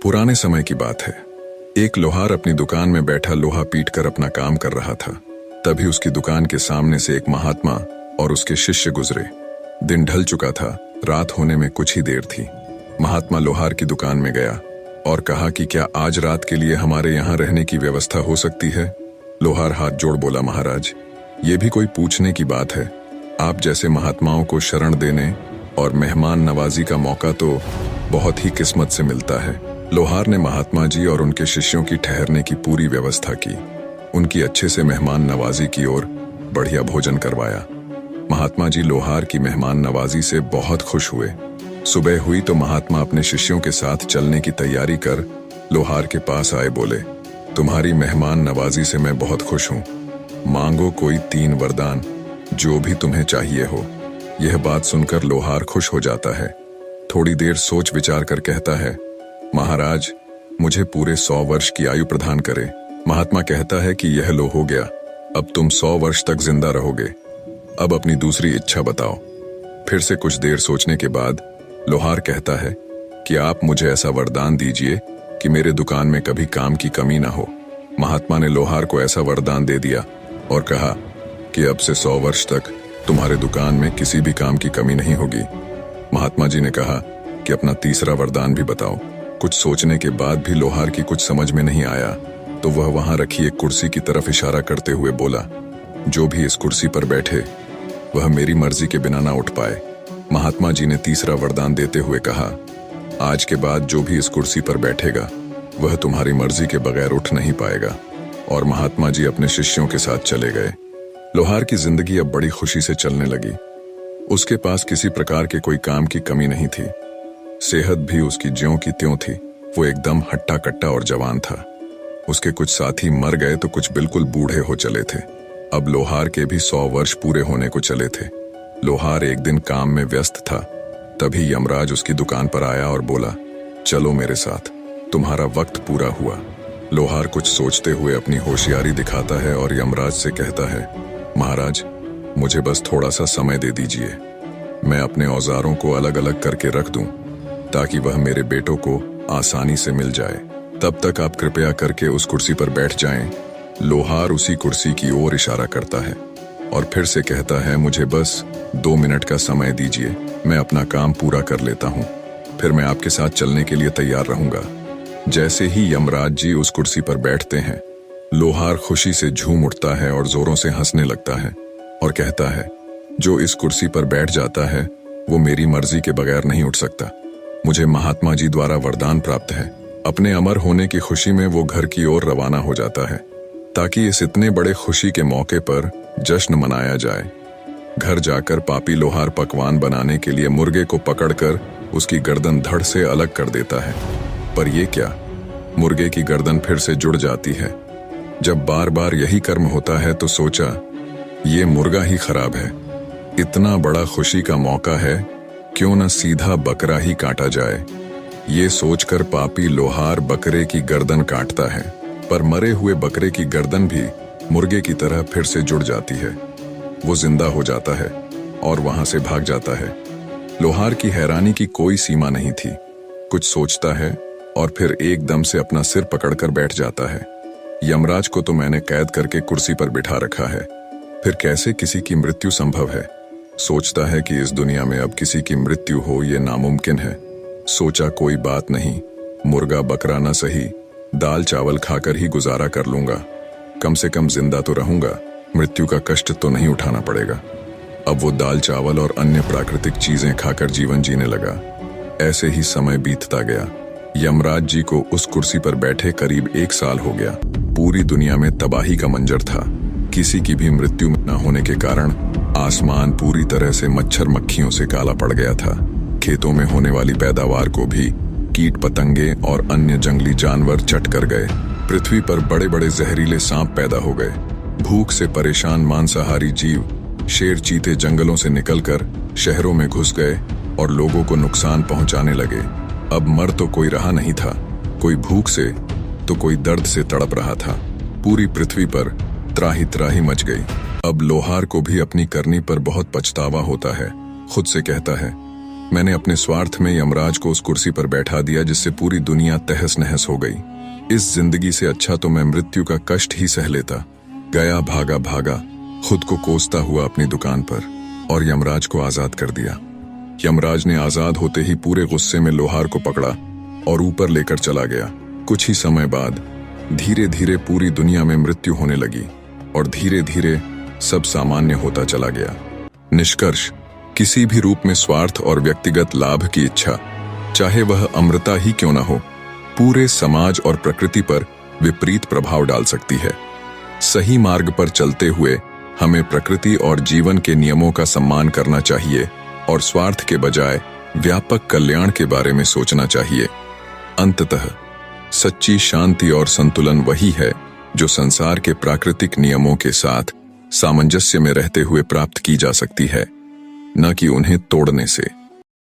पुराने समय की बात है। एक लोहार अपनी दुकान में बैठा लोहा पीटकर अपना काम कर रहा था। तभी उसकी दुकान के सामने से एक महात्मा और उसके शिष्य गुजरे। दिन ढल चुका था, रात होने में कुछ ही देर थी। महात्मा लोहार की दुकान में गया और कहा कि क्या आज रात के लिए हमारे यहाँ रहने की व्यवस्था हो सकती है। लोहार हाथ जोड़ बोला, महाराज, ये भी कोई पूछने की बात है। आप जैसे महात्माओं को शरण देने और मेहमान नवाजी का मौका तो बहुत ही किस्मत से मिलता है। लोहार ने महात्मा जी और उनके शिष्यों की ठहरने की पूरी व्यवस्था की। उनकी अच्छे से मेहमान नवाजी की और बढ़िया भोजन करवाया। महात्मा जी लोहार की मेहमान नवाजी से बहुत खुश हुए। सुबह हुई तो महात्मा अपने शिष्यों के साथ चलने की तैयारी कर लोहार के पास आए। बोले, तुम्हारी मेहमान नवाजी से मैं बहुत खुश हूँ। मांगो कोई 3 वरदान, जो भी तुम्हें चाहिए हो। यह बात सुनकर लोहार खुश हो जाता है। थोड़ी देर सोच विचार कर कहता है, महाराज, मुझे पूरे 100 वर्ष की आयु प्रदान करें। महात्मा कहता है कि यह लो हो गया, अब तुम 100 वर्ष तक जिंदा रहोगे। अब अपनी दूसरी इच्छा बताओ। फिर से कुछ देर सोचने के बाद लोहार कहता है कि आप मुझे ऐसा वरदान दीजिए कि मेरे दुकान में कभी काम की कमी ना हो। महात्मा ने लोहार को ऐसा वरदान दे दिया और कहा कि अब से 100 वर्ष तक तुम्हारे दुकान में किसी भी काम की कमी नहीं होगी। महात्मा जी ने कहा कि अपना तीसरा वरदान भी बताओ। कुछ सोचने के बाद भी लोहार की कुछ समझ में नहीं आया तो वह वहां रखी एक कुर्सी की तरफ इशारा करते हुए बोला, जो भी इस कुर्सी पर बैठे वह मेरी मर्जी के बिना ना उठ पाए। महात्मा जी ने तीसरा वरदान देते हुए कहा, आज के बाद जो भी इस कुर्सी पर बैठेगा वह तुम्हारी मर्जी के बगैर उठ नहीं पाएगा। और महात्मा जी अपने शिष्यों के साथ चले गए। लोहार की जिंदगी अब बड़ी खुशी से चलने लगी। उसके पास किसी प्रकार के कोई काम की कमी नहीं थी। सेहत भी उसकी ज्यों की त्यों थी। वो एकदम हट्टा कट्टा और जवान था। उसके कुछ साथी मर गए तो कुछ बिल्कुल बूढ़े हो चले थे। अब लोहार के भी 100 वर्ष पूरे होने को चले थे। लोहार एक दिन काम में व्यस्त था। तभी यमराज उसकी दुकान पर आया और बोला, चलो मेरे साथ, तुम्हारा वक्त पूरा हुआ। लोहार कुछ सोचते हुए अपनी होशियारी दिखाता है और यमराज से कहता है, महाराज, मुझे बस थोड़ा सा समय दे दीजिए। मैं अपने औजारों को अलग अलग करके रख दूं ताकि वह मेरे बेटों को आसानी से मिल जाए। तब तक आप कृपया करके उस कुर्सी पर बैठ जाएं। लोहार उसी कुर्सी की ओर इशारा करता है और फिर से कहता है, मुझे बस 2 मिनट का समय दीजिए, मैं अपना काम पूरा कर लेता हूँ, फिर मैं आपके साथ चलने के लिए तैयार रहूंगा। जैसे ही यमराज जी उस कुर्सी पर बैठते हैं, लोहार खुशी से झूम उठता है और जोरों से हंसने लगता है और कहता है, जो इस कुर्सी पर बैठ जाता है वो मेरी मर्जी के बगैर नहीं उठ सकता। मुझे महात्मा जी द्वारा वरदान प्राप्त है। अपने अमर होने की खुशी में वो घर की ओर रवाना हो जाता है ताकि इस इतने बड़े खुशी के मौके पर जश्न मनाया जाए। घर जाकर पापी लोहार पकवान बनाने के लिए मुर्गे को पकड़कर उसकी गर्दन धड़ से अलग कर देता है। पर यह क्या, मुर्गे की गर्दन फिर से जुड़ जाती है। जब बार बार यही कर्म होता है तो सोचा, ये मुर्गा ही खराब है। इतना बड़ा खुशी का मौका है, क्यों न सीधा बकरा ही काटा जाए। ये सोचकर पापी लोहार बकरे की गर्दन काटता है, पर मरे हुए बकरे की गर्दन भी मुर्गे की तरह फिर से जुड़ जाती है। वो जिंदा हो जाता है और वहां से भाग जाता है। लोहार की हैरानी की कोई सीमा नहीं थी। कुछ सोचता है और फिर एकदम से अपना सिर पकड़कर बैठ जाता है। यमराज को तो मैंने कैद करके कुर्सी पर बिठा रखा है, फिर कैसे किसी की मृत्यु संभव है। सोचता है कि इस दुनिया में अब किसी की मृत्यु हो ये नामुमकिन है। सोचा, कोई बात नहीं, मुर्गा बकरा न सही, दाल चावल खाकर ही गुजारा कर लूंगा। कम से कम जिंदा तो रहूंगा, मृत्यु का कष्ट तो नहीं उठाना पड़ेगा। अब वो दाल चावल और अन्य प्राकृतिक चीजें खाकर जीवन जीने लगा। ऐसे ही समय बीतता गया। यमराज जी को उस कुर्सी पर बैठे करीब 1 साल हो गया। पूरी दुनिया में तबाही का मंजर था। किसी की भी मृत्यु न होने के कारण आसमान पूरी तरह से मच्छर मक्खियों से काला पड़ गया था। खेतों में होने वाली पैदावार को भी कीट पतंगे और अन्य जंगली जानवर चट कर गए। पृथ्वी पर बड़े बड़े जहरीले सांप पैदा हो गए। भूख से परेशान मांसाहारी जीव, शेर चीते जंगलों से निकलकर शहरों में घुस गए और लोगों को नुकसान पहुंचाने लगे। अब मर तो कोई रहा नहीं था, कोई भूख से तो कोई दर्द से तड़प रहा था। पूरी पृथ्वी पर त्राही त्राही मच गई। अब लोहार को भी अपनी करनी पर बहुत पछतावा होता है। खुद से कहता है, मैंने अपने स्वार्थ में यमराज को उस कुर्सी पर बैठा दिया जिससे पूरी दुनिया तहस नहस हो गई। इस जिंदगी से अच्छा तो मैं मृत्यु का कष्ट ही सह लेता। गया भागा भागा, खुद को कोसता हुआ अपनी दुकान पर, और यमराज को आजाद कर दिया। यमराज ने आजाद होते ही पूरे गुस्से में लोहार को पकड़ा और ऊपर लेकर चला गया। कुछ ही समय बाद धीरे धीरे पूरी दुनिया में मृत्यु होने लगी और धीरे धीरे सब सामान्य होता चला गया। निष्कर्ष, किसी भी रूप में स्वार्थ और व्यक्तिगत लाभ की इच्छा, चाहे वह अमृता ही क्यों न हो, पूरे समाज और प्रकृति पर विपरीत प्रभाव डाल सकती है। सही मार्ग पर चलते हुए हमें प्रकृति और जीवन के नियमों का सम्मान करना चाहिए और स्वार्थ के बजाय व्यापक कल्याण के बारे में सोचना चाहिए। अंततः सच्ची शांति और संतुलन वही है जो संसार के प्राकृतिक नियमों के साथ सामंजस्य में रहते हुए प्राप्त की जा सकती है, न कि उन्हें तोड़ने से।